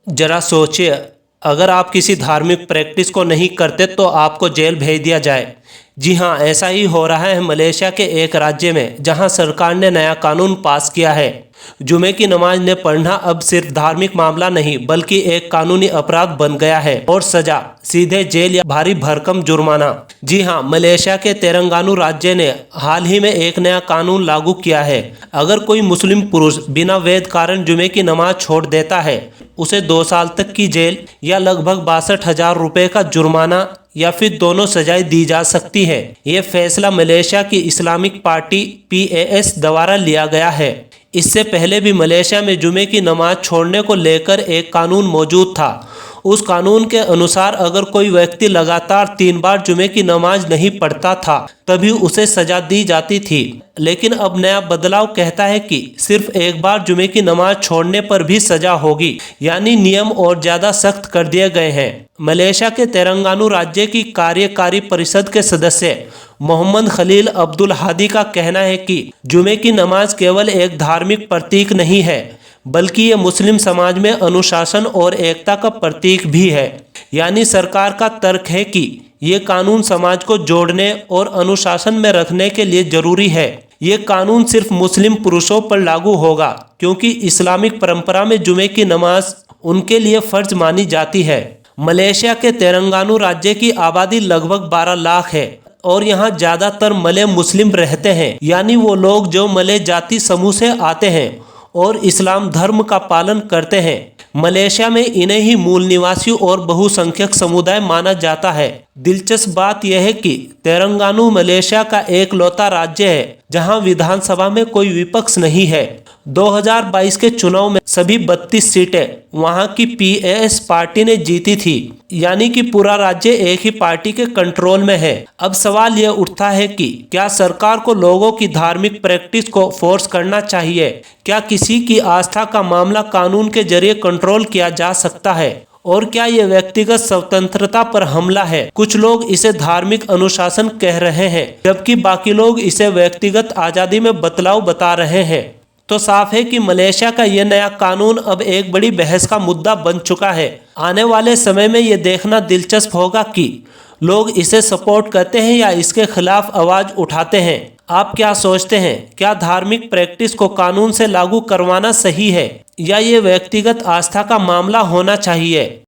जरा सोचिए, अगर आप किसी धार्मिक प्रैक्टिस को नहीं करते तो आपको जेल भेज दिया जाए। जी हाँ, ऐसा ही हो रहा है मलेशिया के एक राज्य में, जहां सरकार ने नया कानून पास किया है। जुमे की नमाज ने पढ़ना अब सिर्फ धार्मिक मामला नहीं बल्कि एक कानूनी अपराध बन गया है और सजा सीधे जेल या भारी भरकम जुर्माना। जी हाँ, मलेशिया के तेलंगाना राज्य ने हाल ही में एक नया कानून लागू किया है। अगर कोई मुस्लिम पुरुष बिना वैध कारण जुमे की नमाज छोड़ देता है, उसे 2 साल तक की जेल या लगभग 62,000 रुपये का जुर्माना या फिर दोनों सजाएं दी जा सकती है। ये फैसला मलेशिया की इस्लामिक पार्टी PAS द्वारा लिया गया है। इससे पहले भी मलेशिया में जुमे की नमाज छोड़ने को लेकर एक कानून मौजूद था। उस कानून के अनुसार अगर कोई व्यक्ति लगातार 3 बार जुमे की नमाज नहीं पढ़ता था तभी उसे सजा दी जाती थी। लेकिन अब नया बदलाव कहता है कि सिर्फ एक बार जुमे की नमाज छोड़ने पर भी सजा होगी, यानी नियम और ज्यादा सख्त कर दिए गए हैं। मलेशिया के तेलंगाना राज्य की कार्यकारी परिषद के सदस्य मोहम्मद खलील अब्दुल हादी का कहना है कि जुमे की नमाज केवल एक धार्मिक प्रतीक नहीं है बल्कि ये मुस्लिम समाज में अनुशासन और एकता का प्रतीक भी है। यानी सरकार का तर्क है कि ये कानून समाज को जोड़ने और अनुशासन में रखने के लिए जरूरी है। ये कानून सिर्फ मुस्लिम पुरुषों पर लागू होगा क्योंकि इस्लामिक परंपरा में जुमे की नमाज उनके लिए फर्ज मानी जाती है। मलेशिया के तेलंगाना राज्य की आबादी लगभग 12 लाख है और यहाँ ज्यादातर मलय मुस्लिम रहते हैं, यानी वो लोग जो मलय जाति समूह से आते हैं और इस्लाम धर्म का पालन करते हैं। मलेशिया में इन्हें ही मूल निवासी और बहुसंख्यक समुदाय माना जाता है। दिलचस्प बात यह है कि तेलंगाना मलेशिया का एकलौता राज्य है जहां विधानसभा में कोई विपक्ष नहीं है। 2022 के चुनाव में सभी 32 सीटें वहां की PAS पार्टी ने जीती थी, यानी कि पूरा राज्य एक ही पार्टी के कंट्रोल में है। अब सवाल यह उठता है कि क्या सरकार को लोगों की धार्मिक प्रैक्टिस को फोर्स करना चाहिए? क्या किसी की आस्था का मामला कानून के जरिए कंट्रोल किया जा सकता है? और क्या ये व्यक्तिगत स्वतंत्रता पर हमला है? कुछ लोग इसे धार्मिक अनुशासन कह रहे हैं जबकि बाकी लोग इसे व्यक्तिगत आज़ादी में बदलाव बता रहे हैं। तो साफ है कि मलेशिया का यह नया कानून अब एक बड़ी बहस का मुद्दा बन चुका है। आने वाले समय में ये देखना दिलचस्प होगा कि लोग इसे सपोर्ट करते हैं या इसके खिलाफ आवाज उठाते हैं। आप क्या सोचते हैं? क्या धार्मिक प्रैक्टिस को कानून से लागू करवाना सही है या ये व्यक्तिगत आस्था का मामला होना चाहिए?